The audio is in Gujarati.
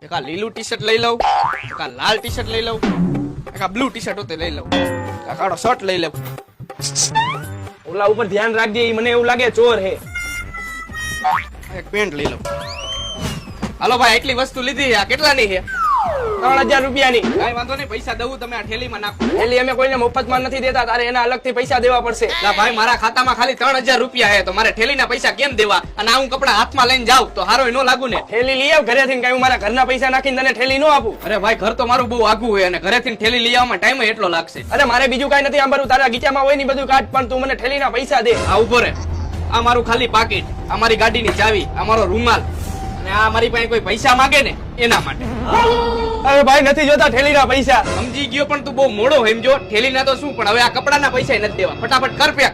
એક આ લીલું ટી શર્ટ લઈ લઉં, એક આ લાલ ટી શર્ટ લઈ લઉં, એક આ બ્લુ ટી શર્ટ હોતે લઈ લઉં, આ કાળો શર્ટ લઈ લઉં. ઓલા ઉપર ધ્યાન રાખજે, ઈ મને એવું લાગે ચોર હે. એક પેન્ટ લઈ લઉં. હાલો ભાઈ, એટલી વસ્તુ લીધી. આ કેટલાની છે? 3000 રૂપિયાની. કાંઈ વાંધો નહીં, પૈસા દઉં તમે આ થેલીમાં નાખો. એટલે અમે કોઈને મફતમાં નથી દેતા, તારે એના અલગથી પૈસા દેવા પડશે. ના ભાઈ, મારા ખાતામાં ખાલી 3000 રૂપિયા હે, તો મારે થેલીના પૈસા કેમ દેવા? અને આ હું કપડા હાથમાં લઈને જાઉં તો હારો ન લાગુ ને. થેલી લઈ આવ ઘરેથી, કઈ હું મારા ઘરના પૈસા નાખીને તને થેલી ન આપું. અરે ભાઈ, ઘર તો મારું બહુ આઘું હોય અને ઘરેથી થેલી લઈ આવવામાં ટાઈમ એટલો લાગશે. અરે મારે બીજું કઈ નથી સાંભળવું, તારા ગીચામાં હોય ને બધું કાઢ, પણ તું મને થેલીના પૈસા દે. આ ઉભો રે. આ મારું ખાલી પાકીટ, આ મારી ગાડીની ચાવી, આ મારો રૂમાલ, અને આ મારી પાસે કોઈ પૈસા માંગે ને એના માટે. અરે ભાઈ, નથી જોતા થેલીના પૈસા. સમજી ગયો, પણ તું બહુ મોડો સમજો. થેલીના તો શું, પણ હવે આ કપડાના પૈસા નથી દેવા. ફટાફટ કર પેક.